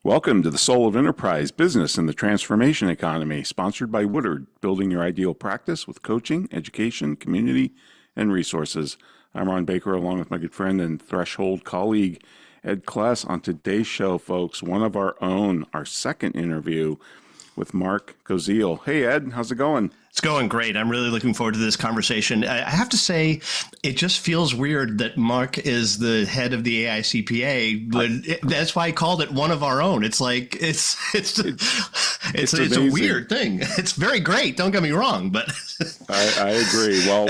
Welcome to the Soul of Enterprise Business and the Transformation Economy, sponsored by Woodard, building your ideal practice with coaching, education, community, and resources. I'm Ron Baker, along with my good friend and Threshold colleague, Ed Kless. On today's show, folks, one of our own, our second interview with Mark Koziel. Hey, Ed, how's it going? It's going great. I'm really looking forward to this conversation. I have to say, it just feels weird that Mark is the head of the AICPA, but that's why I called it one of our own. It's like it's a weird thing. It's very great. Don't get me wrong, but I agree. Well,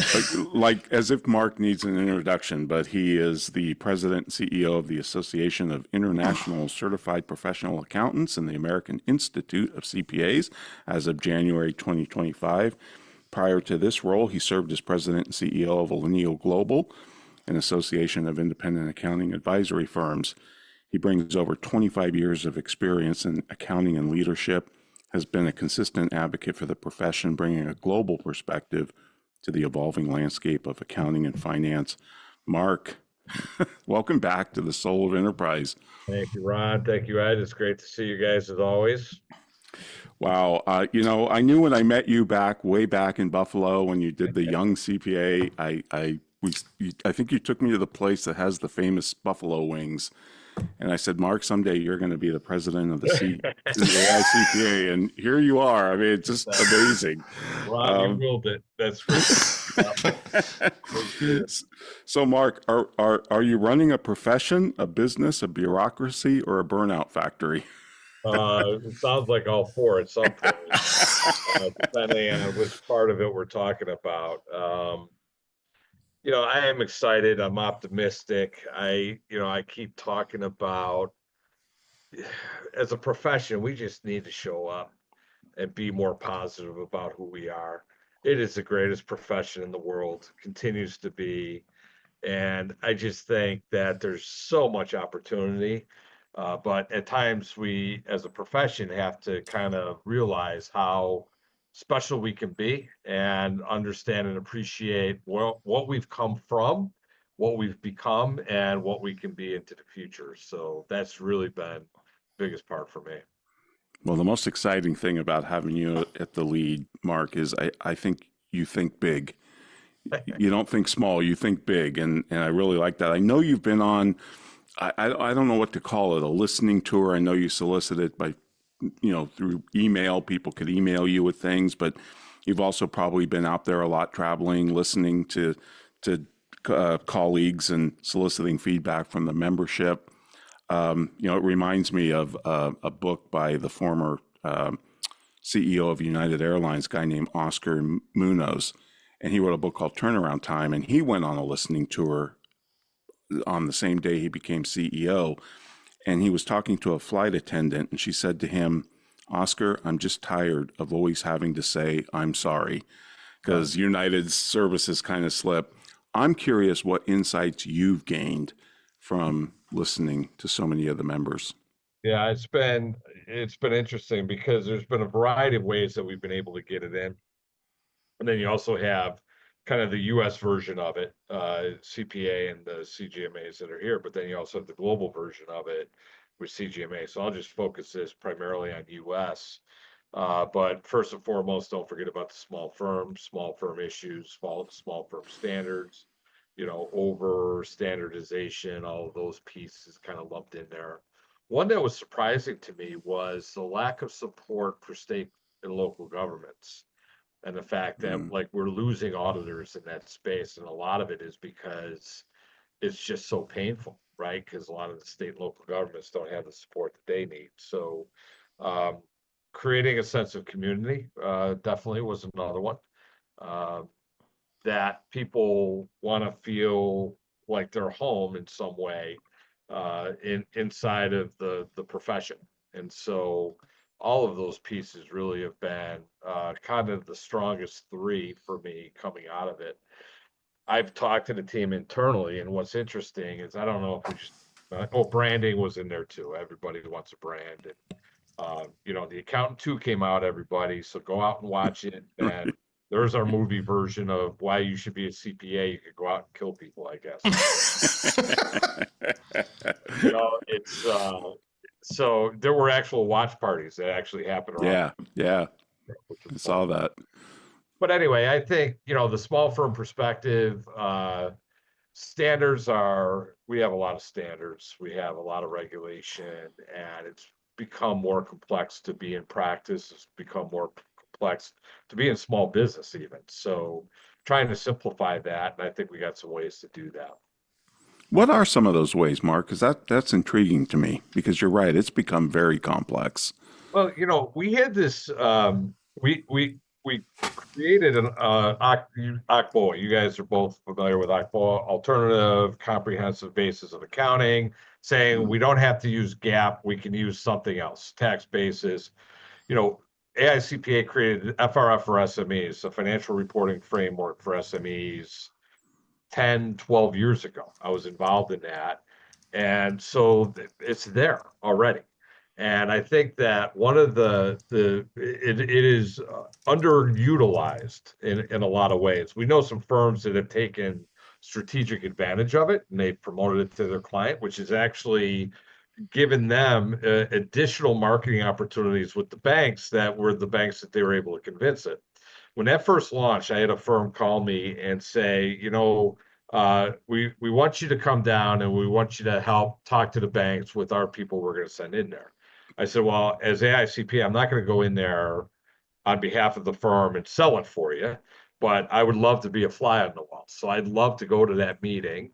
like as if Mark needs an introduction, but he is the president and CEO of the Association of International Certified Professional Accountants and the American Institute of CPAs as of January 2025. Prior to this role, he served as president and CEO of Allinial Global, an association of independent accounting advisory firms. He brings over 25 years of experience in accounting and leadership, has been a consistent advocate for the profession, bringing a global perspective to the evolving landscape of accounting and finance. Mark, welcome back to the Soul of Enterprise. Thank you, Ron. Thank you, Ed. It's great to see you guys as always. Wow. I knew when I met you way back in Buffalo when you did the Young CPA, I think you took me to the place that has the famous buffalo wings. And I said, Mark, someday you're going to be the president of the AICPA. And here you are. I mean, it's just amazing. Ron, you ruled it. That's right. So, Mark, are you running a profession, a business, a bureaucracy, or a burnout factory? It sounds like all four at some point, depending on which part of it we're talking about. I am excited. I'm optimistic. I keep talking about, as a profession, we just need to show up and be more positive about who we are. It is the greatest profession in the world, continues to be. And I just think that there's so much opportunity. But at times we, as a profession, have to kind of realize how special we can be and understand and appreciate what we've come from, what we've become, and what we can be into the future. So that's really been the biggest part for me. Well, the most exciting thing about having you at the lead, Mark, is I think you think big. You don't think small, you think big. And I really like that. I know you've been on, I don't know what to call it, a listening tour. I know you solicited by, through email. People could email you with things, but you've also probably been out there a lot traveling, listening to colleagues and soliciting feedback from the membership. It reminds me of a book by the former CEO of United Airlines, a guy named Oscar Munoz, and he wrote a book called Turnaround Time, and he went on a listening tour on the same day he became CEO. And he was talking to a flight attendant, and she said to him, Oscar, I'm just tired of always having to say, I'm sorry, because United's services kind of slip. I'm curious what insights you've gained from listening to so many of the members. Yeah, it's been interesting because there's been a variety of ways that we've been able to get it in. And then you also have kind of the U.S. version of it, CPA and the CGMAs that are here, but then you also have the global version of it with CGMA. So I'll just focus this primarily on U.S. But first and foremost, don't forget about the small firm issues, small firm standards, over standardization, all of those pieces kind of lumped in there. One that was surprising to me was the lack of support for state and local governments. And the fact that we're losing auditors in that space. And a lot of it is because it's just so painful, right? Because a lot of the state and local governments don't have the support that they need. So creating a sense of community definitely was another one. That people want to feel like they're home in some way inside of the profession. And so all of those pieces really have been kind of the strongest three for me coming out of it. I've talked to the team internally, and what's interesting is I don't know if we just, branding was in there too. Everybody wants a brand. And, the Accountant 2 came out, everybody, so go out and watch it. And there's our movie version of why you should be a CPA. You could go out and kill people, I guess. It's So there were actual watch parties that actually happened around, Yeah, which I was saw fun. that. But anyway, I think, the small firm perspective, standards we have a lot of standards, we have a lot of regulation, and it's become more complex to be in practice. It's become more complex to be in small business even. So trying to simplify that, and I think we got some ways to do that. What are some of those ways, Mark? Because that's intriguing to me. Because you're right, it's become very complex. Well, we had this, we created an AICPA. You guys are both familiar with AICPA, Alternative Comprehensive Basis of Accounting, saying we don't have to use GAAP, we can use something else, tax basis. You know, AICPA created FRF for SMEs, a financial reporting framework for SMEs 10, 12 years ago. I was involved in that. And so it's there already. And I think that one of it is underutilized in a lot of ways. We know some firms that have taken strategic advantage of it and they've promoted it to their client, which is actually given them additional marketing opportunities with the banks that were the banks that they were able to convince it. When that first launched, I had a firm call me and say, we want you to come down and we want you to help talk to the banks with our people we're going to send in there. I said, well, as AICP, I'm not going to go in there on behalf of the firm and sell it for you, but I would love to be a fly on the wall. So I'd love to go to that meeting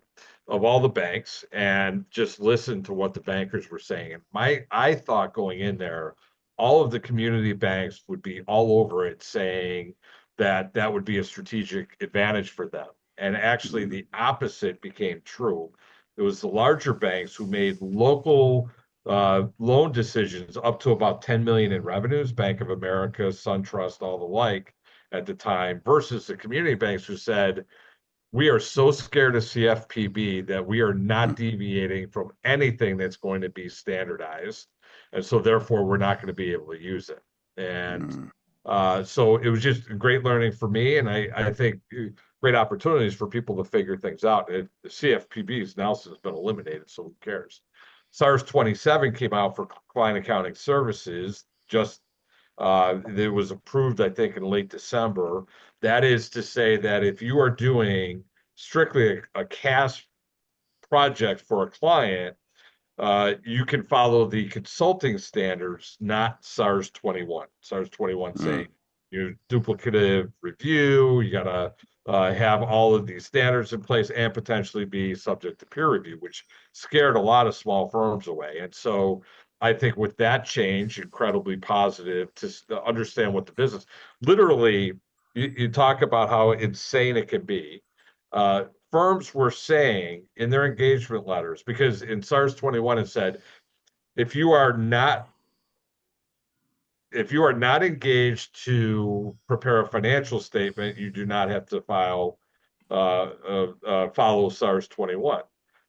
of all the banks and just listen to what the bankers were saying. And I thought going in there, all of the community banks would be all over it saying that that would be a strategic advantage for them. And actually the opposite became true. It was the larger banks who made local loan decisions up to about 10 million in revenues, Bank of America, SunTrust, all the like at the time, versus the community banks who said, we are so scared of CFPB that we are not deviating from anything that's going to be standardized. And so therefore we're not going to be able to use it. And so it was just great learning for me. And I think great opportunities for people to figure things out. The CFPB's now has been eliminated, so who cares? SARS 27 came out for client accounting services just it was approved, I think, in late December. That is to say that if you are doing strictly a cash project for a client, you can follow the consulting standards, not SARS 21. SARS 21 saying you duplicative review, you gotta have all of these standards in place and potentially be subject to peer review, which scared a lot of small firms away. And so I think with that change, incredibly positive to understand what the business, literally, you talk about how insane it can be. Firms were saying in their engagement letters, because in SARS 21 it said, if you are not engaged to prepare a financial statement, you do not have to follow SARS 21.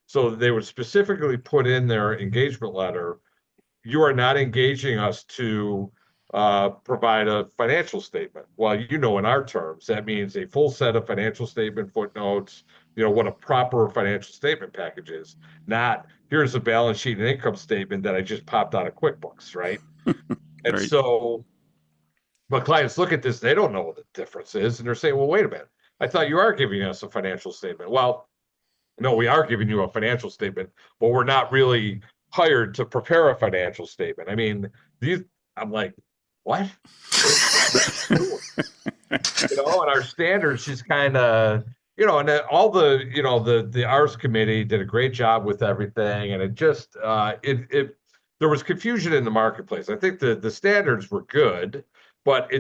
So they would specifically put in their engagement letter, you are not engaging us to provide a financial statement. Well, in our terms, that means a full set of financial statement footnotes, what a proper financial statement package is, not here's a balance sheet and income statement that I just popped out of QuickBooks, right? And Right. so, but clients look at this, they don't know what the difference is. And they're saying, well, wait a minute, I thought you are giving us a financial statement. Well, no, we are giving you a financial statement, but we're not really hired to prepare a financial statement. I mean, I'm like, what? And our standards just kind of, and then all the ARS committee did a great job with everything. And it just, there was confusion in the marketplace. I think the standards were good, but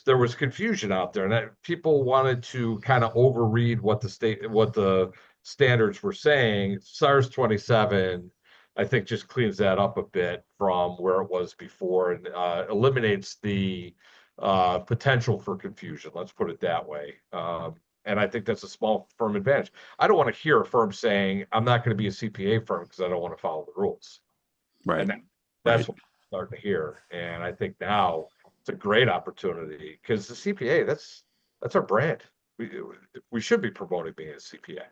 there was confusion out there and that people wanted to kind of overread what the standards were saying. SARS 27, I think, just cleans that up a bit from where it was before and eliminates the potential for confusion. Let's put it that way. And I think that's a small firm advantage. I don't want to hear a firm saying, I'm not going to be a CPA firm because I don't want to follow the rules. Right. And that's Right. what we're starting to hear. And I think now it's a great opportunity because the CPA, that's our brand. We should be promoting being a CPA.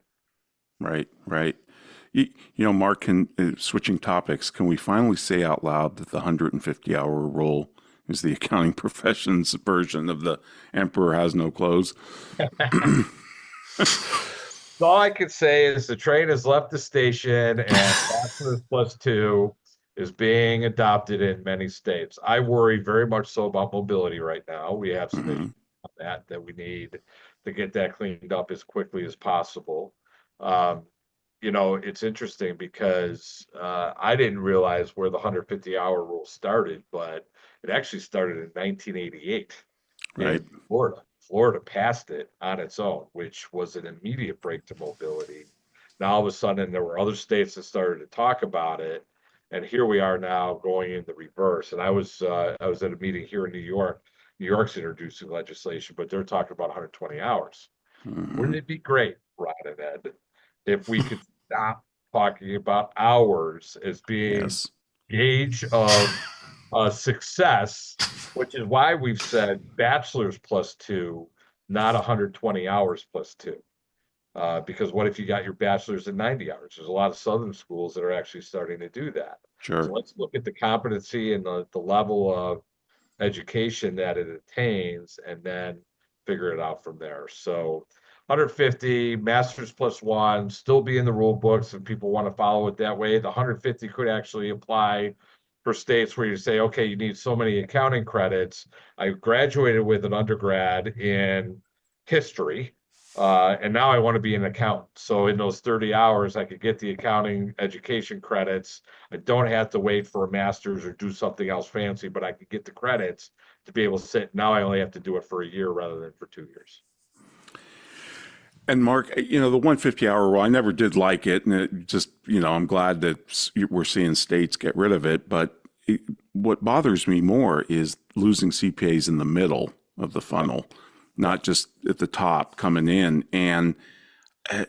Right, right. Mark, switching topics, can we finally say out loud that the 150-hour rule is the accounting profession's version of the emperor has no clothes? All I can say is the train has left the station and bachelor's plus two is being adopted in many states. I worry very much so about mobility right now. We have some issues Hmm. on that we need to get that cleaned up as quickly as possible. Um, it's interesting because I didn't realize where the 150-hour rule started, but it actually started in 1988 Right. in Florida. Florida passed it on its own, which was an immediate break to mobility. Now all of a sudden there were other states that started to talk about it, and here we are now going in the reverse. And I was at a meeting here in New York. New York's introducing legislation, but they're talking about 120 hours. Hmm. Wouldn't it be great, Ron and Ed, if we could stop talking about hours as being Yes. gauge of success, which is why we've said bachelor's plus two, not 120 hours plus two. Because what if you got your bachelor's in 90 hours? There's a lot of Southern schools that are actually starting to do that. So Sure. let's look at the competency and the level of education that it attains and then figure it out from there. So 150 masters plus one still be in the rule books if people want to follow it that way. The 150 could actually apply for states where you say, okay, you need so many accounting credits. I graduated with an undergrad in history. And now I want to be an accountant. So in those 30 hours, I could get the accounting education credits. I don't have to wait for a master's or do something else fancy, but I could get the credits to be able to sit. Now I only have to do it for a year rather than for 2 years. And Mark, the 150-hour rule, I never did like it. And it just, I'm glad that we're seeing states get rid of it. But what bothers me more is losing CPAs in the middle of the funnel, not just at the top coming in. And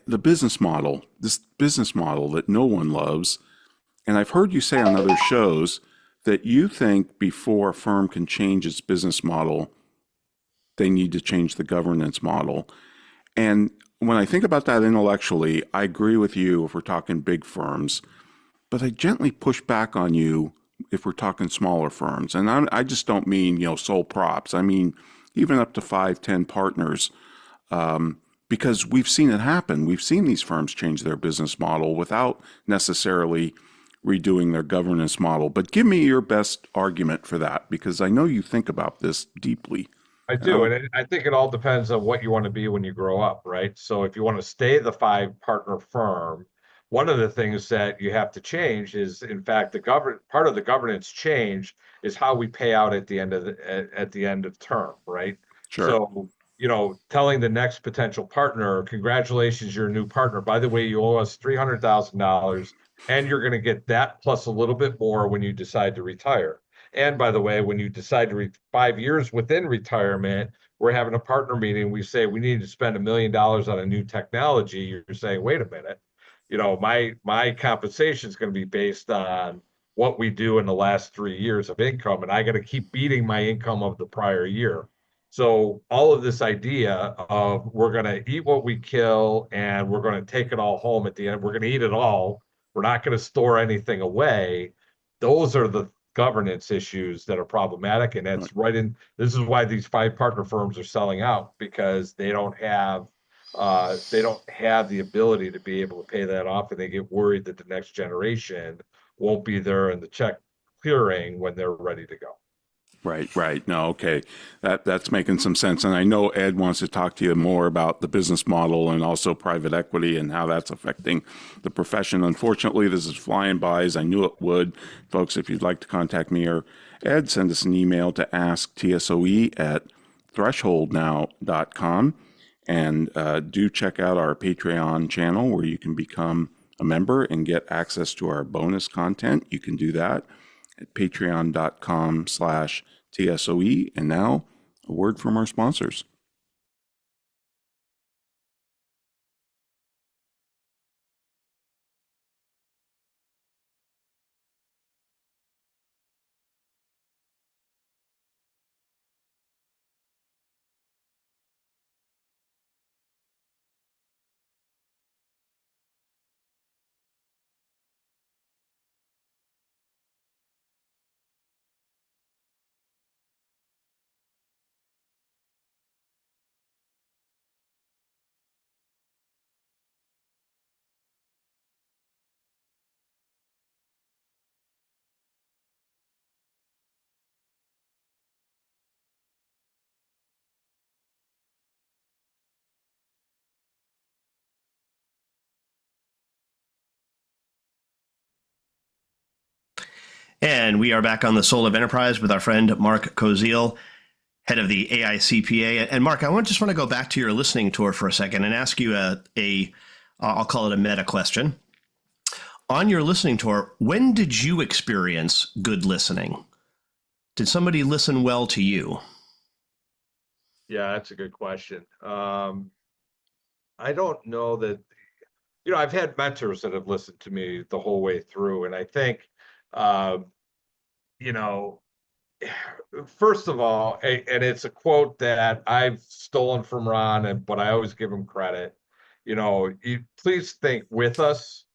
the this business model that no one loves. And I've heard you say on other shows that you think before a firm can change its business model, they need to change the governance model. And when I think about that intellectually, I agree with you if we're talking big firms, but I gently push back on you if we're talking smaller firms. And I just don't mean, sole props. I mean, even up to 5, 10 partners, because we've seen it happen. We've seen these firms change their business model without necessarily redoing their governance model. But give me your best argument for that, because I know you think about this deeply. I And I do. would, And I think it all depends on what you want to be when you grow up, right? So if you want to stay the 5 partner firm, one of the things that you have to change is, in fact, part of the governance change is how we pay out at the end of at the end of term, right? sure. So, telling the next potential partner, congratulations, you're a new partner. By the way, you owe us $300,000 and you're going to get that plus a little bit more when you decide to retire. And by the way, when you decide to 5 years within retirement, we're having a partner meeting. We say we need to spend $1 million on a new technology. You're saying, wait a minute, my compensation is going to be based on what we do in the last 3 years of income, and I got to keep beating my income of the prior year. So all of this idea of we're going to eat what we kill and we're going to take it all home at the end, we're going to eat it all. We're not going to store anything away. Those are the governance issues that are problematic. And that's right in, this is why these 5 partner firms are selling out, because they don't have the ability to be able to pay that off. And they get worried that the next generation won't be there and the check clearing when they're ready to go. Right, right. No, okay. That's making some sense. And I know Ed wants to talk to you more about the business model and also private equity and how that's affecting the profession. Unfortunately, this is flying by as I knew it would. Folks, if you'd like to contact me or Ed, send us an email to asktsoe@thresholdnow.com. And do check out our Patreon channel where you can become a member and get access to our bonus content. You can do that at patreon.com/TSOE. And now, a word from our sponsors. And we are back on the Soul of Enterprise with our friend Mark Koziel, head of the AICPA. And Mark, just want to go back to your listening tour for a second and ask you I'll call it a meta question. On your listening tour, when did you experience good listening? Did somebody listen well to you? Yeah, that's a good question. I don't know that, I've had mentors that have listened to me the whole way through. And I think, you know, first of all, and it's a quote that I've stolen from Ron, but I always give him credit. Please think with us,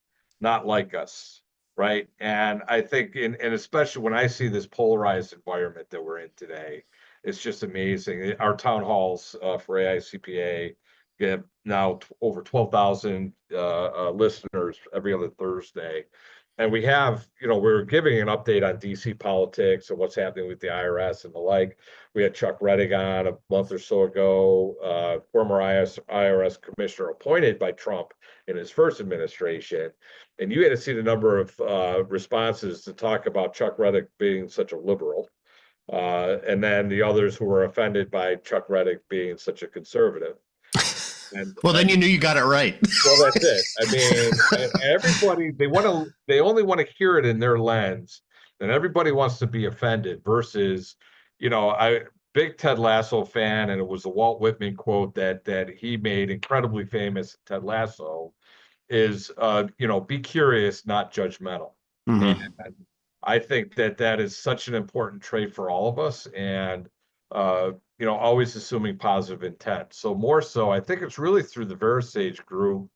not like us, right? And I think, and especially when I see this polarized environment that we're in today, it's just amazing. Our town halls for AICPA get now over 12,000 listeners every other Thursday. And we have, we're giving an update on DC politics and what's happening with the IRS and the like. We had Chuck Rettig on a month or so ago, former IRS commissioner appointed by Trump in his first administration. And you had to see the number of responses to talk about Chuck Rettig being such a liberal. And then the others who were offended by Chuck Rettig being such a conservative. And well, then you knew you got it right. well, that's it. I mean, everybody, they only want to hear it in their lens, and everybody wants to be offended versus, big Ted Lasso fan, and it was the Walt Whitman quote that he made incredibly famous. Ted Lasso is, be curious, not judgmental. Mm-hmm. And I think that is such an important trait for all of us. And, always assuming positive intent. So more so, I think it's really through the VeriSage group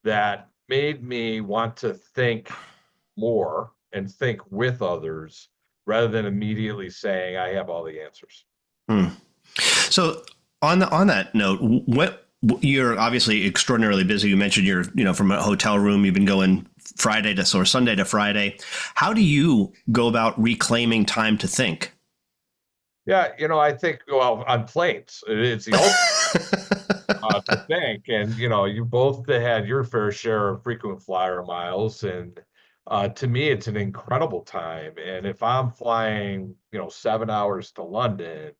that made me want to think more and think with others rather than immediately saying I have all the answers. So on that note, you're obviously extraordinarily busy. You mentioned you're, from a hotel room, you've been going Sunday to Friday. How do you go about reclaiming time to think? Yeah, I think, well, on planes, it's the ultimate to think. And, you both had your fair share of frequent flyer miles. And to me, it's an incredible time. And if I'm flying, 7 hours to London,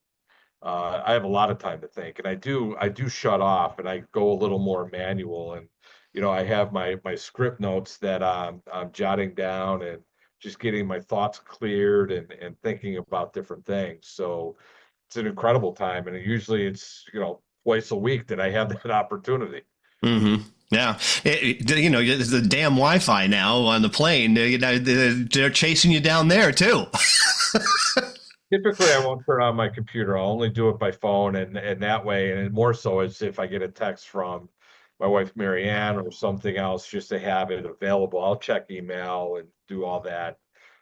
I have a lot of time to think. And I do shut off and I go a little more manual. And, I have my script notes that I'm jotting down and just getting my thoughts cleared and thinking about different things. So it's an incredible time. And usually it's, twice a week that I have that opportunity. Mm-hmm. Yeah. There's the damn Wi-Fi now on the plane. They're chasing you down there too. Typically, I won't turn on my computer. I'll only do it by phone and that way. And more so is if I get a text from my wife, Mary Ann, or something else, just to have it available. I'll check email and do all that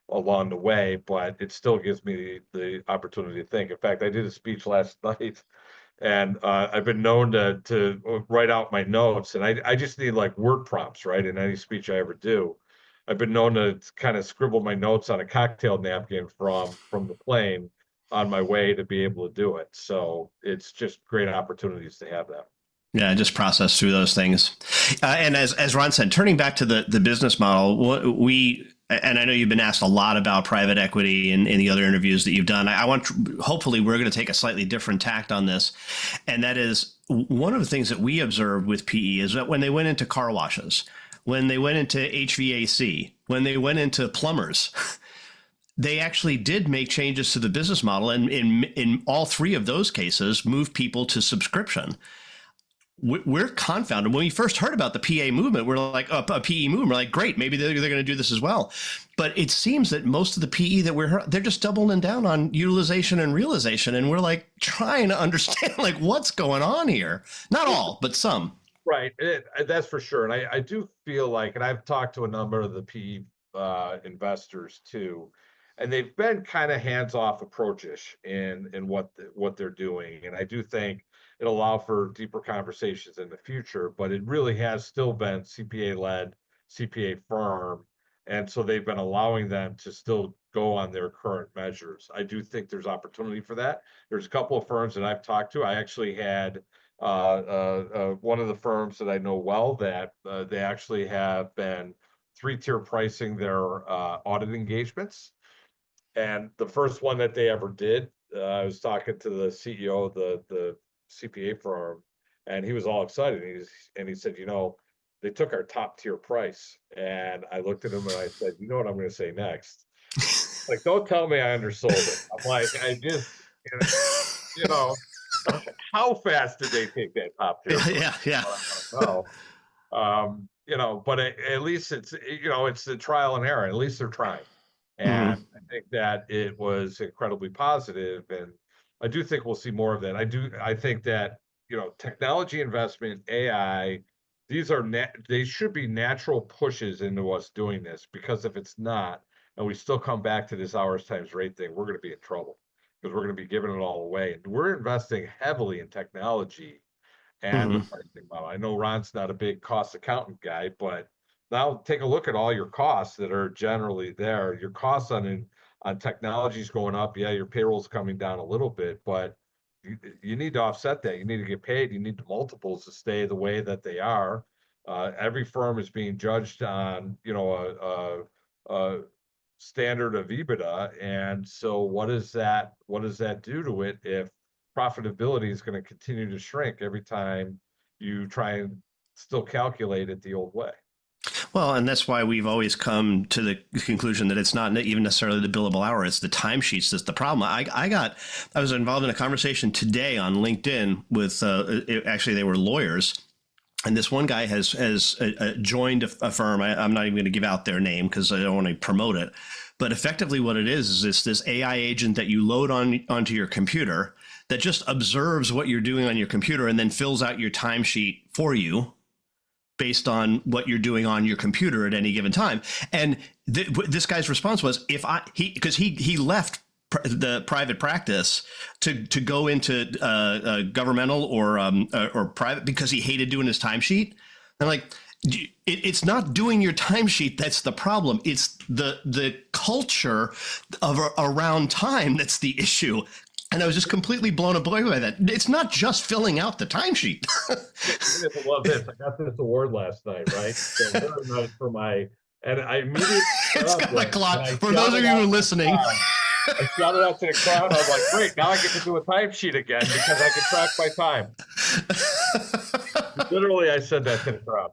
along the way, but it still gives me the opportunity to think. In fact, I did a speech last night, and I've been known to write out my notes, and I just need like word prompts, right, in any speech I ever do. I've been known to kind of scribble my notes on a cocktail napkin from the plane on my way to be able to do it. So it's just great opportunities to have that. Yeah, just process through those things. And as Ron said, turning back to the business model, and I know you've been asked a lot about private equity in the other interviews that you've done. Hopefully we're going to take a slightly different tact on this. And that is one of the things that we observed with PE is that when they went into car washes, when they went into HVAC, when they went into plumbers, they actually did make changes to the business model. And in all three of those cases, moved people to subscription. We're confounded. When we first heard about the PA movement, we're like, a PE movement, we're like, great, maybe they're going to do this as well. But it seems that most of the PE that they're just doubling down on utilization and realization. And we're like trying to understand like what's going on here. Not all, but some. Right. That's for sure. And I do feel like, and I've talked to a number of the PE investors too, and they've been kind of hands-off approach-ish in what they're doing. And I do think it'll allow for deeper conversations in the future, but it really has still been CPA-led, CPA firm. And so they've been allowing them to still go on their current measures. I do think there's opportunity for that. There's a couple of firms that I've talked to. I actually had one of the firms that I know well that they actually have been three-tier pricing their audit engagements. And the first one that they ever did, I was talking to the CEO of the CPA firm, and he was all excited. He said, they took our top tier price. And I looked at him and I said, you know what I'm going to say next? Like, don't tell me I undersold it. I'm like, I just, you know, how fast did they take that top tier price? Yeah, yeah. I don't know. But at least it's the trial and error. At least they're trying. And Hmm. I think that it was incredibly positive, and I do think we'll see more of that. I think that, technology investment, AI, they should be natural pushes into us doing this, because if it's not, and we still come back to this hours times rate thing, we're going to be in trouble, because we're going to be giving it all away. And we're investing heavily in technology and the Hmm. pricing model. I know Ron's not a big cost accountant guy, but now take a look at all your costs that are generally there. Your costs on technology is going up. Yeah, your payroll's coming down a little bit, but you need to offset that. You need to get paid. You need the multiples to stay the way that they are. Every firm is being judged on, a standard of EBITDA. And so what does that do to it if profitability is going to continue to shrink every time you try and still calculate it the old way? Well, and that's why we've always come to the conclusion that it's not even necessarily the billable hour; it's the timesheets that's the problem. I was involved in a conversation today on LinkedIn with actually they were lawyers, and this one guy has joined a firm. I'm not even going to give out their name because I don't want to promote it. But effectively, what it is it's this AI agent that you load onto your computer that just observes what you're doing on your computer and then fills out your timesheet for you based on what you're doing on your computer at any given time. And this guy's response was, because he left the private practice to go into governmental or private because he hated doing his timesheet. And like, it's not doing your timesheet that's the problem. It's the culture of around time that's the issue. And I was just completely blown away by that. It's not just filling out the timesheet. I love this. I got this award last night, right? So very nice and I immediately It's got a clock. For those of you who are listening. I shouted out to the crowd. I'm like, great, now I get to do a timesheet again because I can track my time. Literally, I said that to the crowd.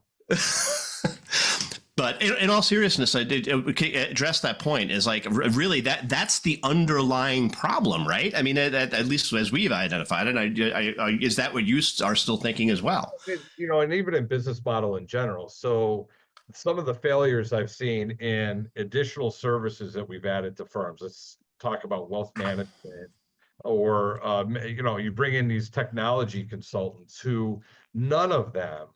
But in all seriousness, I did address that point. Is like really that's the underlying problem, right? I mean, at least as we've identified it, is that what you are still thinking as well? And even in business model in general. So some of the failures I've seen in additional services that we've added to firms. Let's talk about wealth management, or you bring in these technology consultants who none of them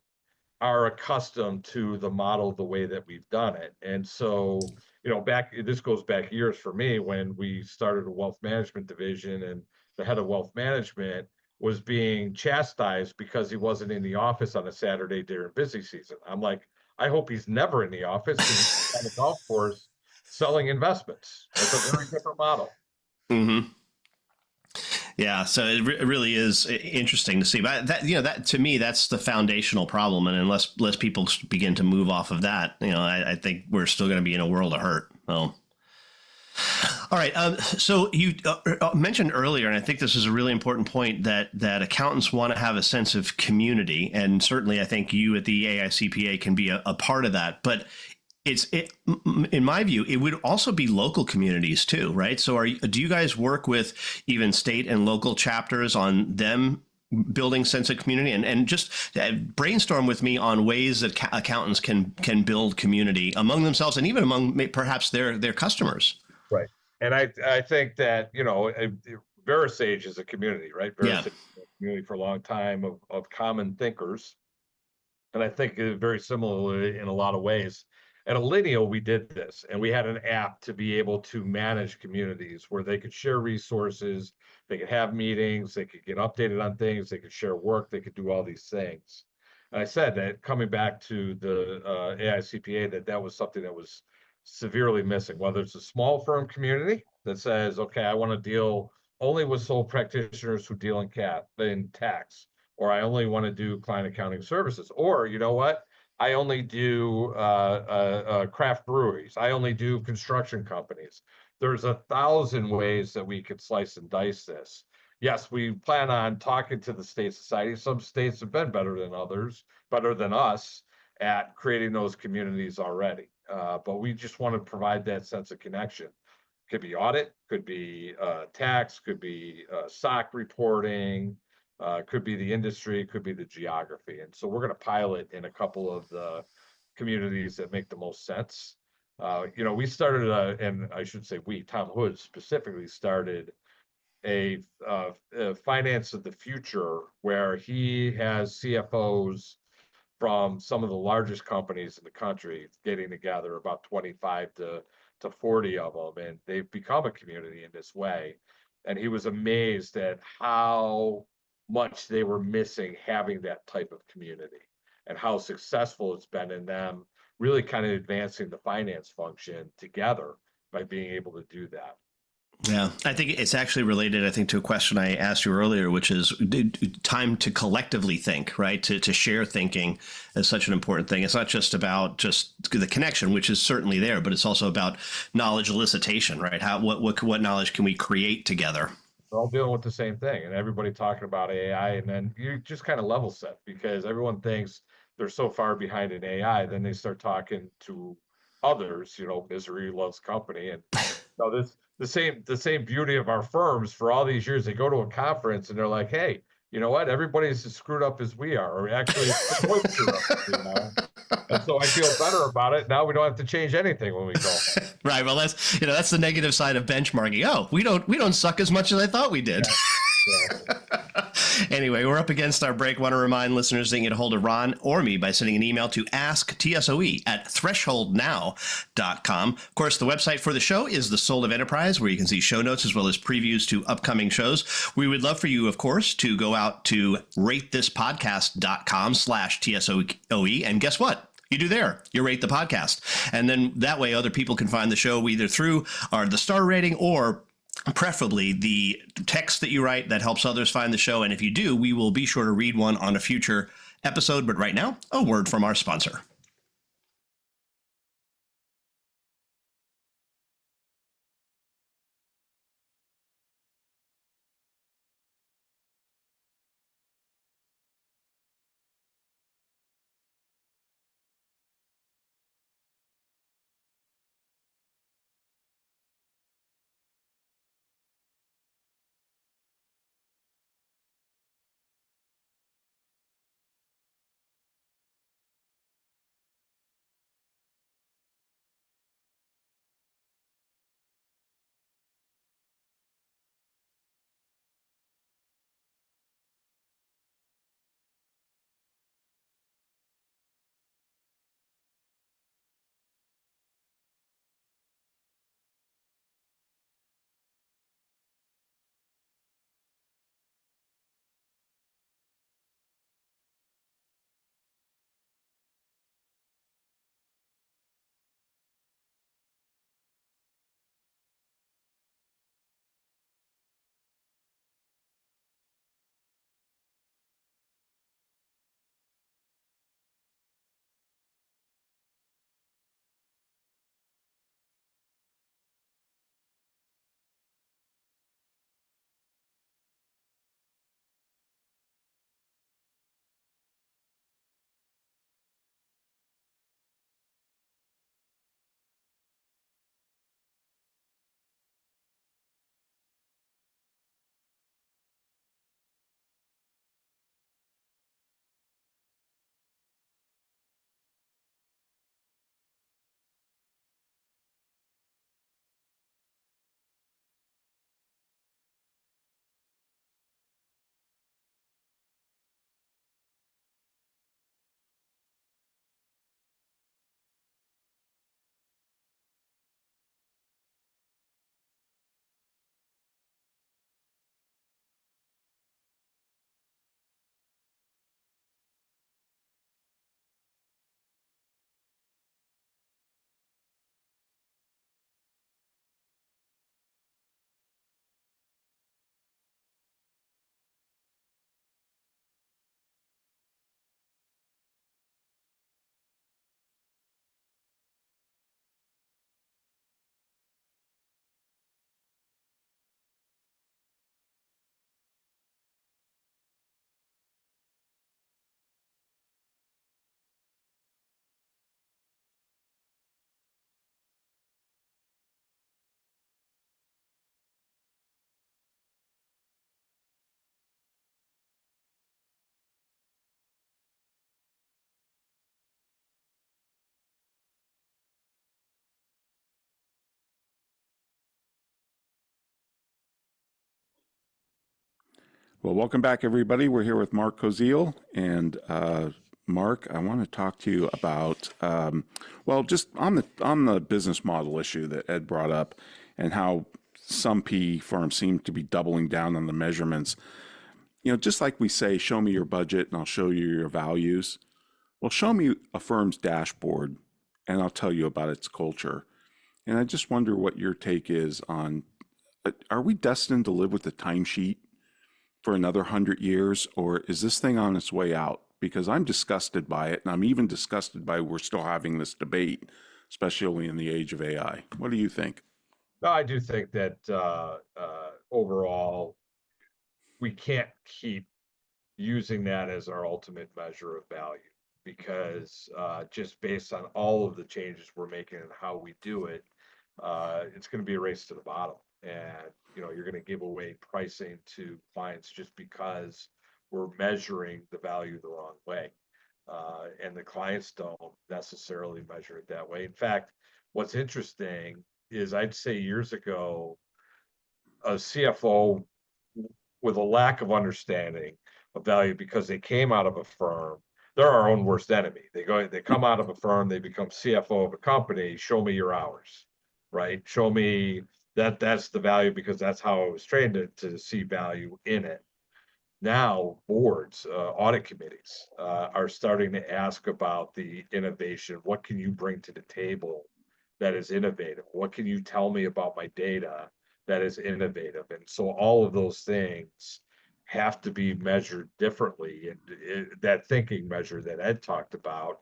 are accustomed to the model the way that we've done it. And so, this goes back years for me when we started a wealth management division, and the head of wealth management was being chastised because he wasn't in the office on a Saturday during busy season. I'm like, I hope he's never in the office, because he's on the golf course selling investments. That's a very different model. Mm-hmm. Yeah, so it really is interesting to see. But that to me, that's the foundational problem. And unless people begin to move off of that, I think we're still going to be in a world of hurt. So. All right. So you mentioned earlier, and I think this is a really important point, that accountants want to have a sense of community, and certainly I think you at the AICPA can be a part of that. But in my view, it would also be local communities too, right? So do you guys work with even state and local chapters on them building sense of community, and just brainstorm with me on ways that accountants can build community among themselves and even among perhaps their customers? Right. And I think that, VeriSage is a community, right? VeriSage is a community for a long time of common thinkers. And I think very similarly in a lot of ways. At Allinial, we did this, and we had an app to be able to manage communities where they could share resources, they could have meetings, they could get updated on things, they could share work, they could do all these things. And I said that coming back to the AICPA, that was something that was severely missing, whether it's a small firm community that says, okay, I want to deal only with sole practitioners who deal in tax, or I only want to do client accounting services, or you know what? I only do craft breweries. I only do construction companies. there's 1,000 ways that we could slice and dice this. Yes, we plan on talking to the state society. Some states have been better than others, better than us at creating those communities already. But we just want to provide that sense of connection. Could be audit, could be tax, could be SOC reporting, could be the industry, could be the geography. And so we're going to pilot in a couple of the communities that make the most sense. We started, and I should say we, Tom Hood specifically started a finance of the future where he has CFOs from some of the largest companies in the country getting together, about 25 to 40 of them, and they've become a community in this way. And he was amazed at how much they were missing having that type of community and how successful it's been in them really kind of advancing the finance function together by being able to do that. Yeah, I think it's actually related, I think, to a question I asked you earlier, which is time to collectively think, right? To share thinking is such an important thing. It's not just about just the connection, which is certainly there, but it's also about knowledge elicitation, right? What knowledge can we create together? We're all dealing with the same thing, and everybody talking about AI, and then you just kind of level set because everyone thinks they're so far behind in AI. Then they start talking to others. Misery loves company, and this the same beauty of our firms for all these years. They go to a conference and they're like, "Hey, you know what? Everybody's as screwed up as we are, or actually more screwed up as we are." And so I feel better about it. Now we don't have to change anything when we go. Right. Well, that's the negative side of benchmarking. Oh, we don't suck as much as I thought we did. Yeah. Anyway, we're up against our break. Want to remind listeners they can get a hold of Ron or me by sending an email to asktsoe@thresholdnow.com. Of course, the website for the show is The Soul of Enterprise, where you can see show notes as well as previews to upcoming shows. We would love for you, of course, to go out to ratethispodcast.com/TSOE. And guess what? You do there. You rate the podcast. And then that way other people can find the show either through the star rating or preferably the text that you write that helps others find the show. And if you do, we will be sure to read one on a future episode. But right now, a word from our sponsor. Well, welcome back, everybody. We're here with Mark Koziel. And Mark, I want to talk to you about, well, just on the business model issue that Ed brought up and how some PE firms seem to be doubling down on the measurements. You know, just like we say, show me your budget and I'll show you your values. Well, show me a firm's dashboard and I'll tell you about its culture. And I just wonder what your take is on, are we destined to live with the timesheet for another 100 years, or is this thing on its way out? Because I'm disgusted by it, and I'm even disgusted by we're still having this debate, especially in the age of AI. What do you think? No, I do think that overall, we can't keep using that as our ultimate measure of value because just based on all of the changes we're making and how we do it, it's going to be a race to the bottom. And you're going to give away pricing to clients just because we're measuring the value the wrong way. And the clients don't necessarily measure it that way. In fact, what's interesting is I'd say years ago, a CFO with a lack of understanding of value because they came out of a firm. They're our own worst enemy. They come out of a firm, they become CFO of a company. Show me your hours, right? Show me that's the value because that's how I was trained to see value in it. Now boards, audit committees are starting to ask about the innovation. What can you bring to the table that is innovative? What can you tell me about my data that is innovative? And so all of those things have to be measured differently. And that thinking measure that Ed talked about,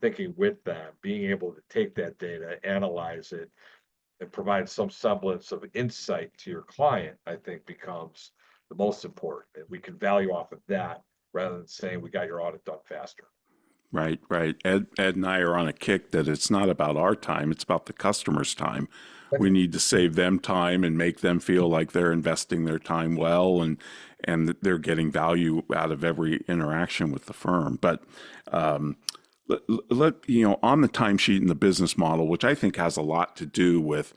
thinking with them, being able to take that data, analyze it, and provide some semblance of insight to your client, I think becomes the most important. And we can value off of that rather than saying we got your audit done faster. Right, right. Ed and I are on a kick that it's not about our time, it's about the customer's time. We need to save them time and make them feel like they're investing their time well and that they're getting value out of every interaction with the firm. But on the timesheet and the business model, which I think has a lot to do with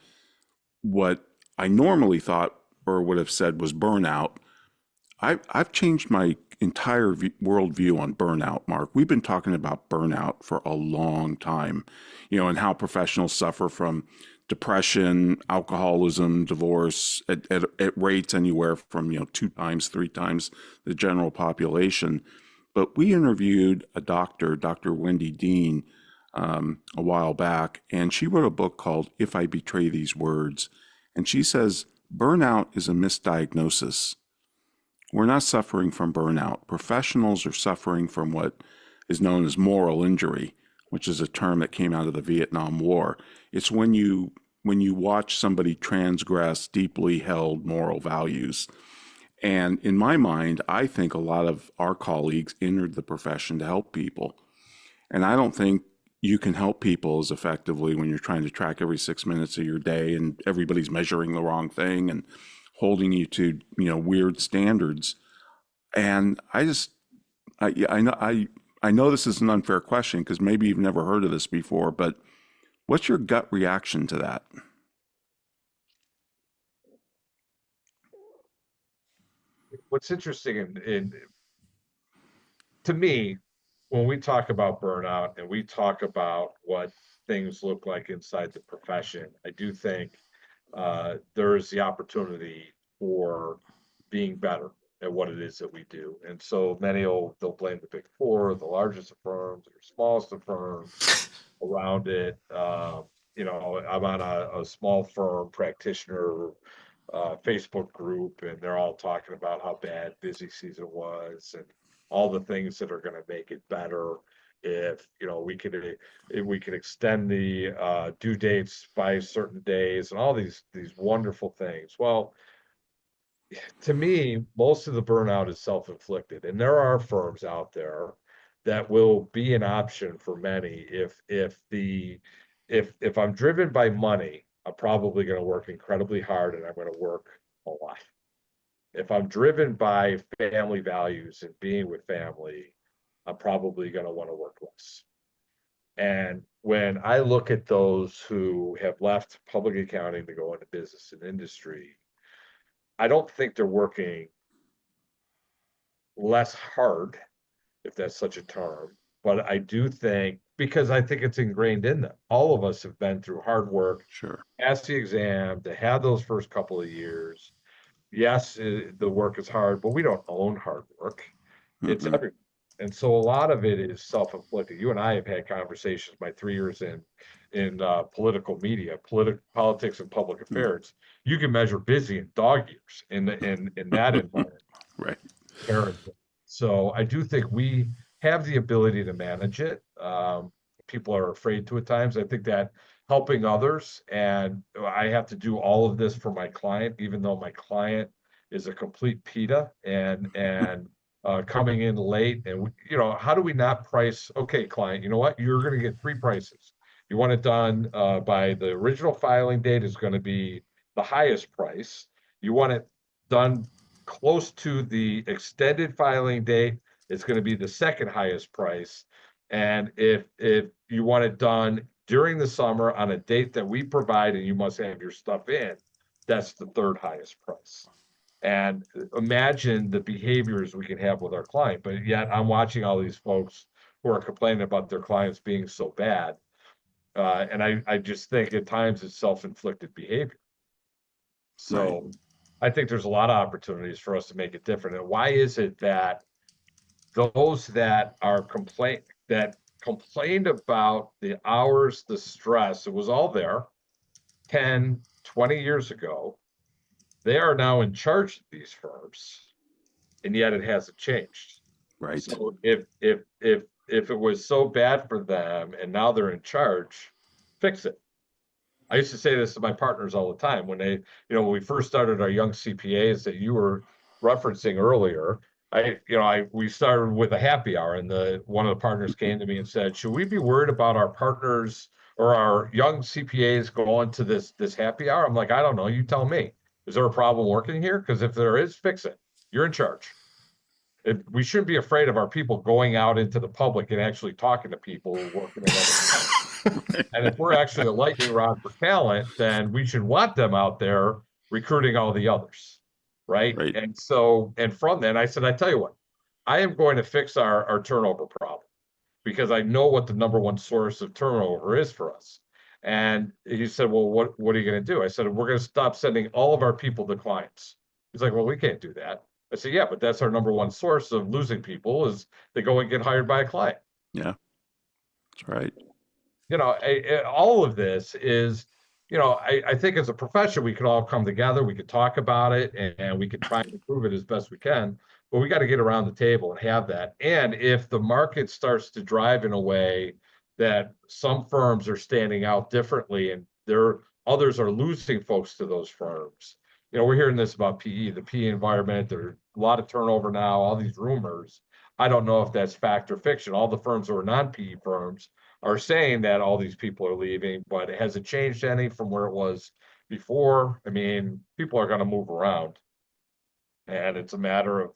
what I normally thought or would have said was burnout. I've changed my entire worldview on burnout, Mark. We've been talking about burnout for a long time, and how professionals suffer from depression, alcoholism, divorce at rates anywhere from 2 times, 3 times the general population. But we interviewed a doctor, Dr. Wendy Dean, a while back, and she wrote a book called If I Betray These Words. And she says burnout is a misdiagnosis. We're not suffering from burnout. Professionals are suffering from what is known as moral injury, which is a term that came out of the Vietnam War. It's when you watch somebody transgress deeply held moral values. And in my mind, I think a lot of our colleagues entered the profession to help people. And I don't think you can help people as effectively when you're trying to track every 6 minutes of your day and everybody's measuring the wrong thing and holding you to weird standards. And I know this is an unfair question because maybe you've never heard of this before, but what's your gut reaction to that? What's interesting to me, when we talk about burnout and we talk about what things look like inside the profession, I do think there is the opportunity for being better at what it is that we do. And so many they'll blame the big four, the largest of firms, or smallest of firms around it. I'm on a small firm practitioner Facebook group, and they're all talking about how bad busy season was and all the things that are going to make it better if we could extend the due dates by certain days and all these wonderful things. Well, to me, most of the burnout is self-inflicted, and there are firms out there that will be an option for many if I'm driven by money, I'm probably going to work incredibly hard and I'm going to work a lot. If I'm driven by family values and being with family, I'm probably going to want to work less. And when I look at those who have left public accounting to go into business and industry, I don't think they're working less hard, if that's such a term. But I do think, because I think it's ingrained in them. All of us have been through hard work, Sure. pass the exam, to have those first couple of years. Yes, the work is hard, but we don't own hard work. It's Mm-mm. every, and so a lot of it is self-inflicted. You and I have had conversations my 3 years in political media, politics and public Mm. affairs. You can measure busy in dog years in that environment. Right. Parenting. So I do think we have the ability to manage it. People are afraid to at times. I think that helping others, and I have to do all of this for my client, even though my client is a complete PETA and coming in late. And how do we not price? Okay, client, you know what? You're going to get 3 prices. You want it done by the original filing date is going to be the highest price. You want it done close to the extended filing date, it's going to be the second highest price. And if you want it done during the summer on a date that we provide and you must have your stuff in, that's the third highest price. And imagine the behaviors we can have with our client. But yet I'm watching all these folks who are complaining about their clients being so bad. And I just think at times it's self-inflicted behavior. Right. So I think there's a lot of opportunities for us to make it different. And why is it that those that complained about the hours, the stress, it was all there 10, 20 years ago. They are now in charge of these firms, and yet it hasn't changed. Right. So if it was so bad for them and now they're in charge, fix it. I used to say this to my partners all the time when we first started our young CPAs that you were referencing earlier. We started with a happy hour, and one of the partners came to me and said, "Should we be worried about our partners or our young CPAs going to this happy hour?" I'm like, "I don't know. You tell me. Is there a problem working here? Because if there is, fix it. You're in charge." We shouldn't be afraid of our people going out into the public and actually talking to people working in other. And if we're actually a lightning rod for talent, then we should want them out there recruiting all the others, right? Right. And from then I said, I tell you what, I am going to fix our turnover problem because I know what the number one source of turnover is for us. And he said, well, what are you going to do? I said, we're going to stop sending all of our people to clients. He's like, well, we can't do that. I said, yeah, but that's our number one source of losing people is they go and get hired by a client. Yeah. That's right. All of this is, I think as a profession, we could all come together, we could talk about it, and we could try and improve it as best we can, but we got to get around the table and have that. And if the market starts to drive in a way that some firms are standing out differently and others are losing folks to those firms. We're hearing this about the PE environment, there's a lot of turnover now, all these rumors. I don't know if that's fact or fiction. All the firms that are non-PE firms are saying that all ththese people are leaving, but has it changed any from where it was before? I mean, people are going to move around, and it's a matter of,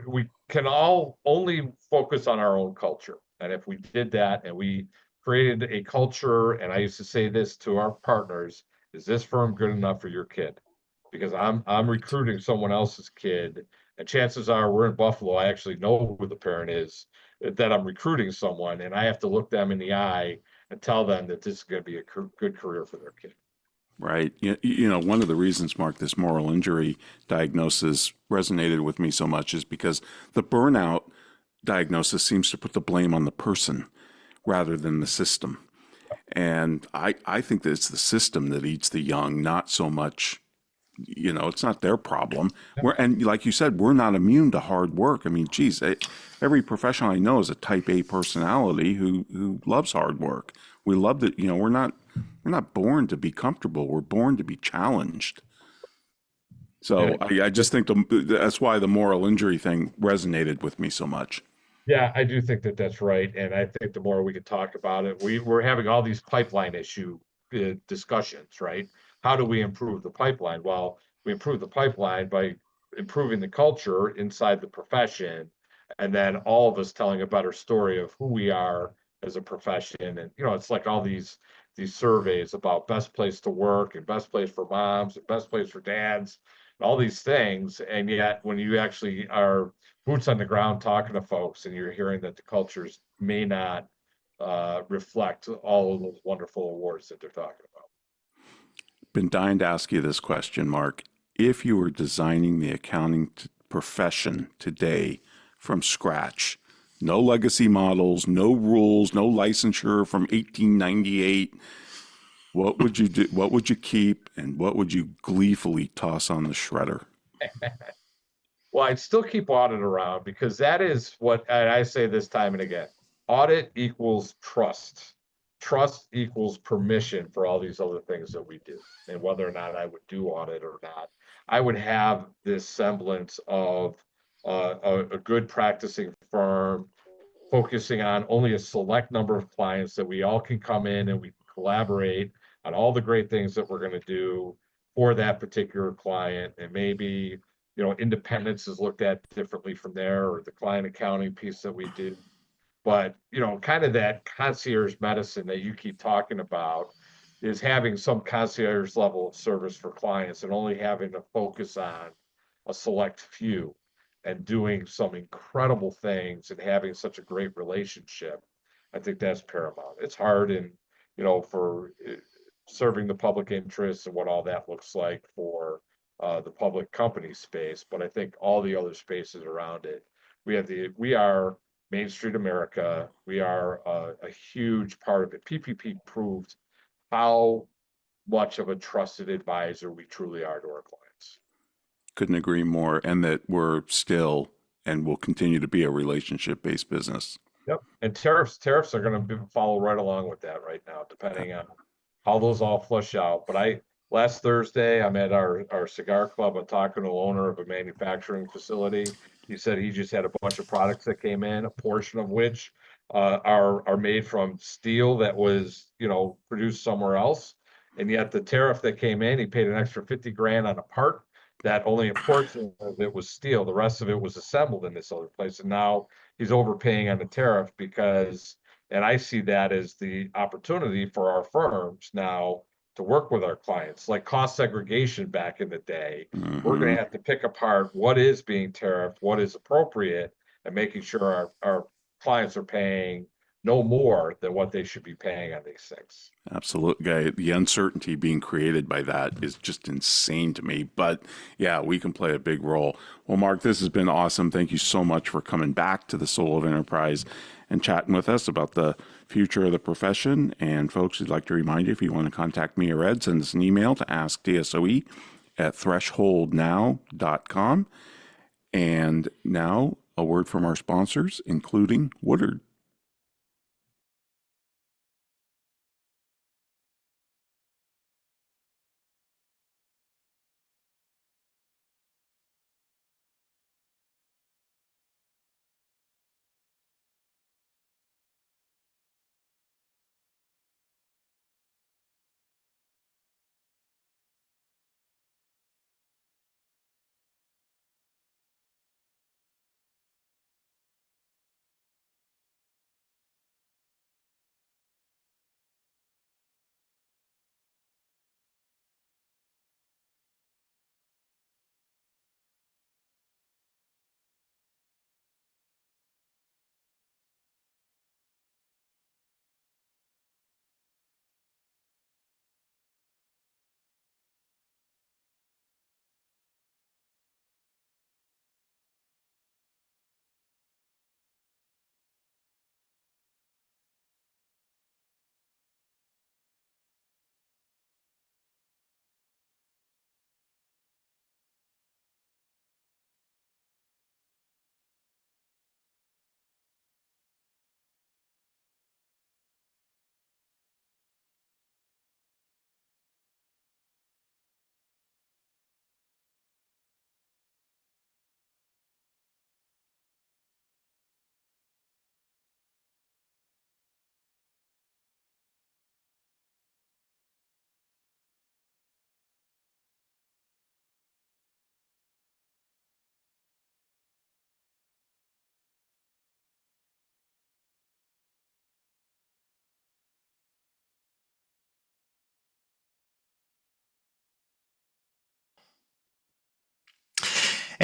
we can all only focus on our own culture. And if we did that and we created a culture, and I used to say this to our partners, is this firm good enough for your kid? Because I'm recruiting someone else's kid, and chances are we're in Buffalo. I actually know who the parent is that I'm recruiting someone, and I have to look them in the eye and tell them that this is going to be a good career for their kid. Right. One of the reasons, Mark, this moral injury diagnosis resonated with me so much is because the burnout diagnosis seems to put the blame on the person rather than the system. And I think that it's the system that eats the young, not so much, it's not their problem. And like you said, we're not immune to hard work. I mean, geez, every professional I know is a type A personality who loves hard work. We love that, we're not born to be comfortable. We're born to be challenged. So I just think that's why the moral injury thing resonated with me so much. Yeah, I do think that that's right. And I think the more we could talk about it, we're having all these pipeline issue discussions, right? How do we improve the pipeline? Well, we improve the pipeline by improving the culture inside the profession, and then all of us telling a better story of who we are as a profession. And it's like all these surveys about best place to work and best place for moms and best place for dads. all these things. And yet when you actually are boots on the ground talking to folks and you're hearing that the cultures may not reflect all of those wonderful awards that they're talking about. Been dying to ask you this question, Mark. If you were designing the accounting profession today from scratch, no legacy models, no rules, no licensure from 1898, what would you do? What would you keep, and what would you gleefully toss on the shredder? Well, I'd still keep audit around because that is what, and I say this time and again, audit equals trust. Trust equals permission for all these other things that we do. And whether or not I would do audit or not, I would have this semblance of a good practicing firm focusing on only a select number of clients that we all can come in and we collaborate on all the great things that we're going to do for that particular client. And maybe, independence is looked at differently from there, or the client accounting piece that we do. But, kind of that concierge medicine that you keep talking about is having some concierge level of service for clients and only having to focus on a select few and doing some incredible things and having such a great relationship. I think that's paramount. It's hard and, for serving the public interest and what all that looks like for the public company space. But I think all the other spaces around it, we are Main Street America. We are a huge part of it. PPP proved how much of a trusted advisor we truly are to our clients. Couldn't agree more. And that we're still and will continue to be a relationship-based business. Yep. And tariffs are going to follow right along with that right now, depending on how those all flush out. But last Thursday, I'm at our cigar club. I'm talking to the owner of a manufacturing facility. He said he just had a bunch of products that came in, a portion of which are made from steel that was, produced somewhere else. And yet the tariff that came in, he paid an extra 50 grand on a part that only a portion of it was steel. The rest of it was assembled in this other place. And now he's overpaying on the tariff because, and I see that as the opportunity for our firms now to work with our clients, like cost segregation back in the day. We're going to have to pick apart what is being tariffed, what is appropriate, and making sure our clients are paying no more than what they should be paying on these things. Absolutely. The uncertainty being created by that is just insane to me. But yeah, we can play a big role. Well, Mark, this has been awesome. Thank you so much for coming back to the Soul of Enterprise and chatting with us about the future of the profession. And folks, we'd like to remind you, if you want to contact me or Ed, send us an email to asktsoe@thresholdnow.com. And now a word from our sponsors, including Woodard.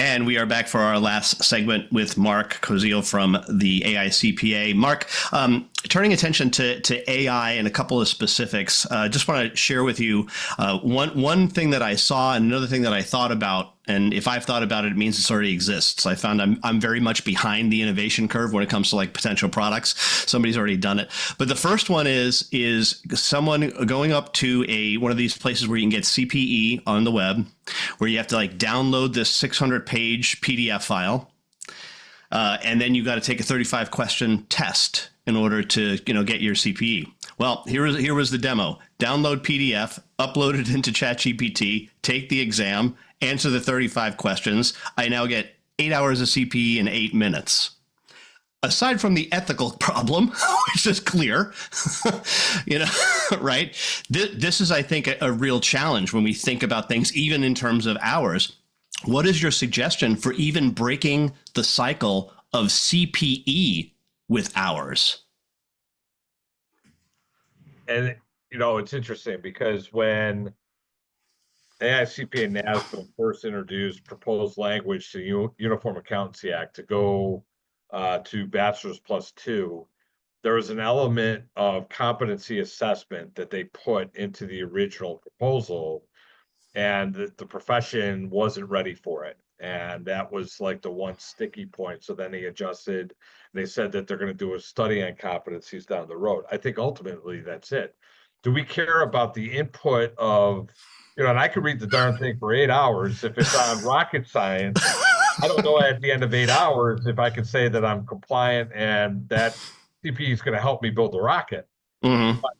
And we are back for our last segment with Mark Koziel from the AICPA. Mark, turning attention to AI and a couple of specifics, just want to share with you one thing that I saw and another thing that I thought about. And if I've thought about it, it means it already exists. I found I'm very much behind the innovation curve when it comes to like potential products. Somebody's already done it. But the first one is someone going up to one of these places where you can get CPE on the web, where you have to like download this 600-page PDF file, and then you got to take a 35-question test in order to get your CPE. Well, here was the demo. Download PDF, upload it into ChatGPT, take the exam, answer the 35 questions. I now get 8 hours of CPE in 8 minutes. Aside from the ethical problem, which is clear, right? This is, I think, a real challenge when we think about things, even in terms of hours. What is your suggestion for even breaking the cycle of CPE with hours? And, it's interesting because when AICPA and NASDAQ first introduced proposed language to Uniform Accountancy Act to go to bachelor's plus 2, there was an element of competency assessment that they put into the original proposal, and the profession wasn't ready for it. And that was like the one sticky point. So then they adjusted. They said that they're going to do a study on competencies down the road. I think ultimately that's it. Do we care about the input of, and I could read the darn thing for 8 hours. If it's on rocket science, I don't know at the end of 8 hours if I can say that I'm compliant and that CPE is going to help me build a rocket. Mm-hmm. But,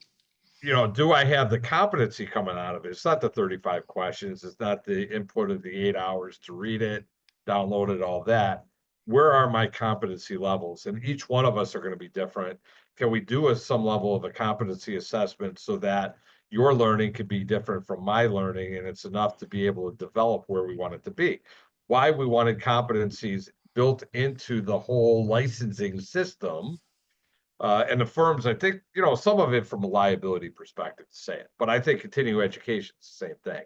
do I have the competency coming out of it? It's not the 35 questions. It's not the input of the 8 hours to read it, download it, all that. Where are my competency levels? And each one of us are going to be different. Can we do some level of a competency assessment so that your learning could be different from my learning, and it's enough to be able to develop where we want it to be? Why we wanted competencies built into the whole licensing system. And the firms, I think, some of it from a liability perspective to say it, but I think continuing education is the same thing.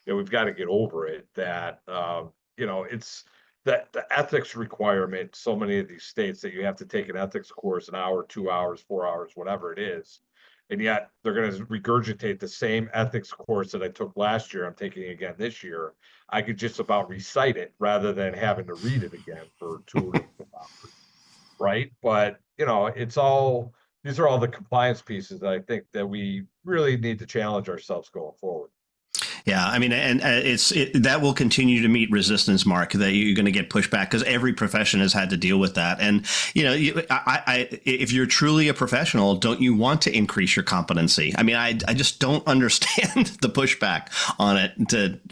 We've got to get over it that, it's that the ethics requirement, so many of these states that you have to take an ethics course, an hour, 2 hours, 4 hours, whatever it is. And yet they're going to regurgitate the same ethics course that I took last year. I'm taking again this year. I could just about recite it rather than having to read it again for 2 hours. Right. But, these are all the compliance pieces that I think that we really need to challenge ourselves going forward. Yeah, I mean, and that will continue to meet resistance, Mark, that you're going to get pushback because every profession has had to deal with that. And, if you're truly a professional, don't you want to increase your competency? I mean, I just don't understand the pushback on it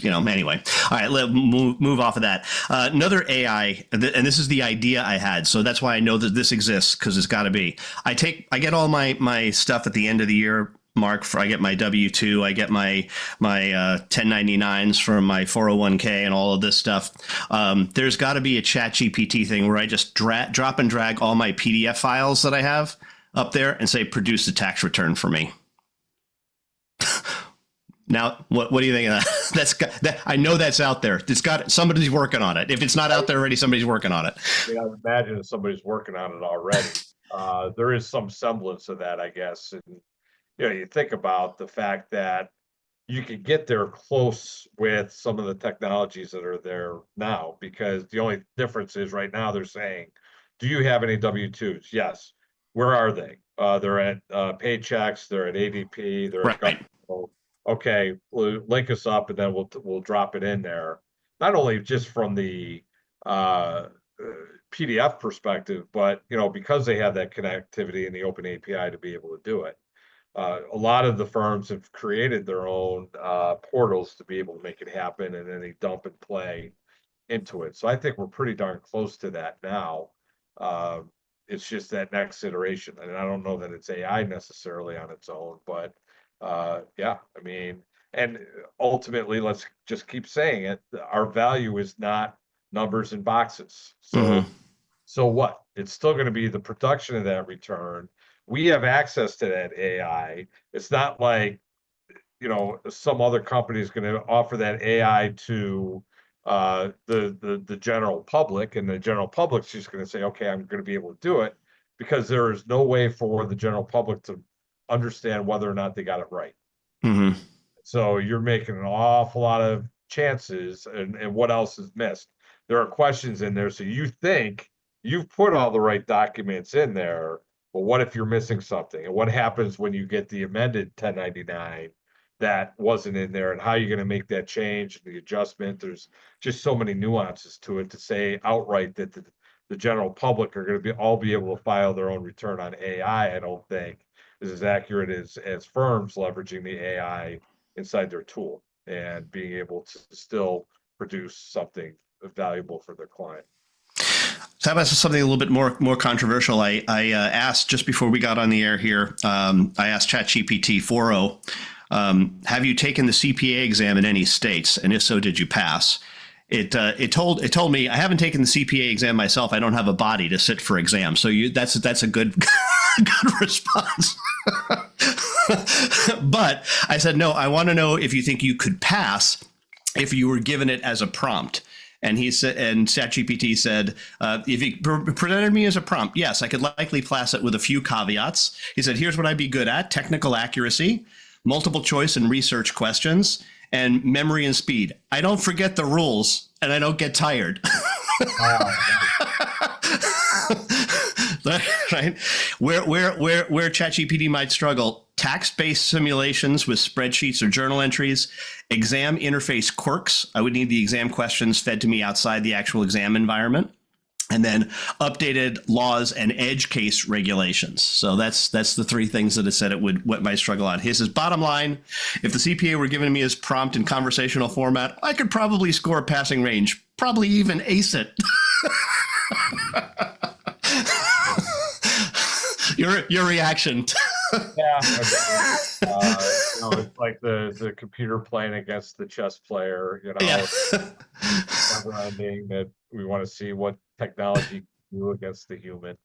anyway. All right, let's move off of that. Another AI, and this is the idea I had. So that's why I know that this exists, because it's got to be. I get all my stuff at the end of the year, Mark, I get my W-2, I get my 1099s from my 401k and all of this stuff. There's got to be a ChatGPT thing where I just drop and drag all my PDF files that I have up there and say, produce a tax return for me. Now, what do you think of that? I know that's out there. Somebody's working on it. If it's not out there already, somebody's working on it. I would imagine if somebody's working on it already. There is some semblance of that, I guess. And you think about the fact that you could get there close with some of the technologies that are there now, because the only difference is right now they're saying, do you have any W-2s? Yes. Where are they? They're at Paychecks, they're at ADP, they're at Government. Okay, well, link us up and then we'll drop it in there. Not only just from the PDF perspective, but because they have that connectivity and the open API to be able to do it. A lot of the firms have created their own portals to be able to make it happen, and then they dump and play into it. So I think we're pretty darn close to that now. It's just that next iteration, and I don't know that it's AI necessarily on its own, but yeah, I mean, and ultimately, let's just keep saying it. Our value is not numbers and boxes. So what? It's still going to be the production of that return. We have access to that AI. It's not like, some other company is going to offer that AI to the general public, and the general public's just going to say, okay, I'm going to be able to do it, because there is no way for the general public to understand whether or not they got it right. Mm-hmm. So you're making an awful lot of chances, and what else is missed? There are questions in there, so you think you've put all the right documents in there, but what if you're missing something? And what happens when you get the amended 1099 that wasn't in there, and how you're going to make that change, the adjustment? There's just so many nuances to it to say outright that the general public are going to be able to file their own return on AI. I don't think is as accurate as firms leveraging the AI inside their tool and being able to still produce something valuable for their client. So how about something a little bit more controversial? I asked just before we got on the air here. I asked ChatGPT 4.0, have you taken the CPA exam in any states, and if so, did you pass? It told me I haven't taken the CPA exam myself. I don't have a body to sit for exams. So that's a good good response. But I said, no, I want to know if you think you could pass if you were given it as a prompt. And he said, and ChatGPT said, if he presented me as a prompt, yes, I could likely pass it with a few caveats. He said, here's what I'd be good at: technical accuracy, multiple choice and research questions, and memory and speed. I don't forget the rules, and I don't get tired. Right? Where ChatGPT might struggle: tax-based simulations with spreadsheets or journal entries, exam interface quirks. I would need the exam questions fed to me outside the actual exam environment, and then updated laws and edge case regulations. So that's the three things that it said what might struggle on. His is bottom line: if the CPA were given to me as prompt in conversational format, I could probably score a passing range, probably even ace it. Your reaction? Yeah, it's like the computer playing against the chess player. Yeah. Ending that we want to see what technology can do against the human.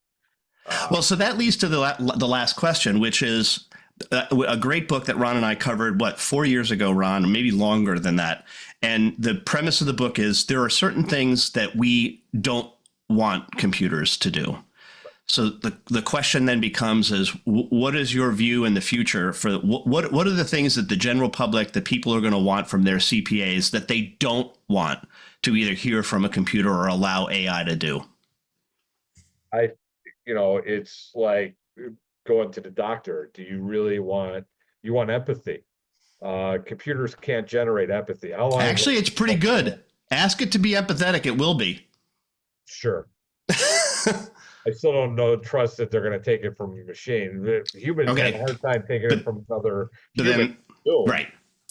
Well, so that leads to the last question, which is a great book that Ron and I covered, 4 years ago, Ron, maybe longer than that. And the premise of the book is there are certain things that we don't want computers to do. So the question then becomes what is your view in the future for what are the things that the general public, the people are going to want from their CPAs that they don't want to either hear from a computer or allow AI to do? It's like going to the doctor. Do you really want empathy? Computers can't generate empathy. How long? Actually, it's pretty good. Ask it to be empathetic. It will be. Sure. I still don't trust that they're going to take it from a machine. The humans have a hard time taking it from another human. Right.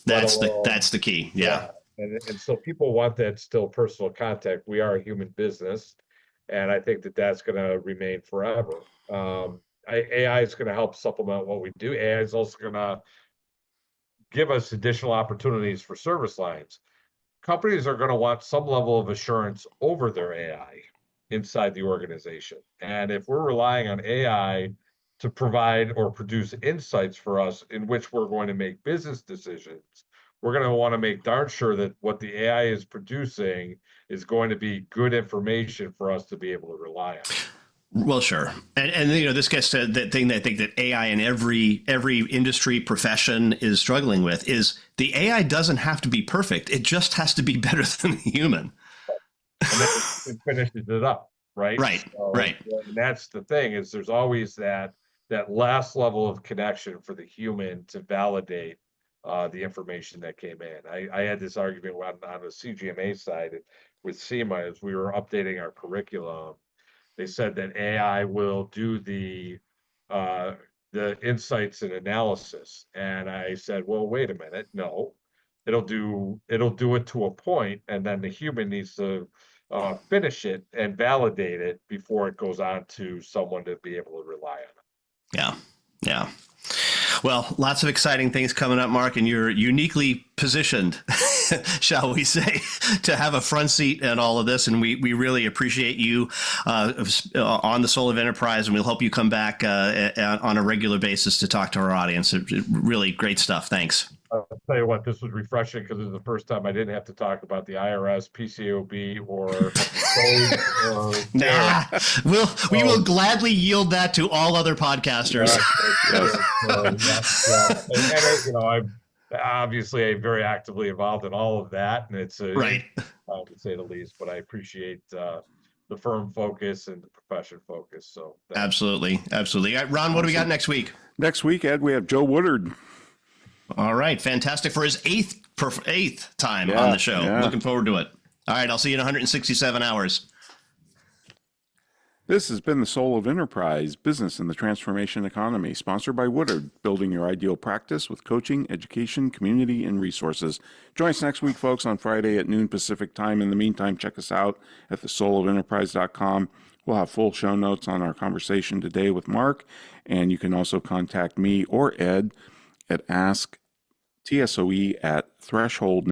That's the key. Yeah. And so people want that still personal contact. We are a human business, and I think that that's going to remain forever. AI is going to help supplement what we do. AI is also going to give us additional opportunities for service lines. Companies are going to want some level of assurance over their AI inside the organization. And if we're relying on AI to provide or produce insights for us in which we're going to make business decisions, we're going to want to make darn sure that what the AI is producing is going to be good information for us to be able to rely on. Well, sure. And this gets to the thing that I think that AI in every industry profession is struggling with is the AI doesn't have to be perfect. It just has to be better than the human. And then it finishes it up, right? Right, right. And that's the thing is there's always that last level of connection for the human to validate the information that came in. I had this argument on the CGMA side with SEMA as we were updating our curriculum. They said that AI will do the insights and analysis, and I said, well, wait a minute, no, it'll do it to a point, and then the human needs to finish it and validate it before it goes on to someone to be able to rely on it. Yeah, yeah. Well, lots of exciting things coming up, Mark, and you're uniquely positioned, shall we say, to have a front seat in all of this. And we really appreciate you on the Soul of Enterprise, and we'll hope you come back on a regular basis to talk to our audience. Really great stuff. Thanks. tell you what, this was refreshing because it was the first time I didn't have to talk about the IRS, PCOB, or Nah, we will gladly yield that to all other podcasters. And I'm obviously very actively involved in all of that, and it's Right. to say the least. But I appreciate the firm focus and the profession focus. So Absolutely. All right, Ron, what do we got next week? Next week, Ed, we have Joe Woodard. All right, fantastic for his eighth time on the show. Yeah. Looking forward to it. All right, I'll see you in 167 hours. This has been The Soul of Enterprise, Business in the Transformation Economy, sponsored by Woodard, building your ideal practice with coaching, education, community, and resources. Join us next week, folks, on Friday at noon Pacific time. In the meantime, check us out at thesoulofenterprise.com. We'll have full show notes on our conversation today with Mark, and you can also contact me or Ed at asktsoe@threshold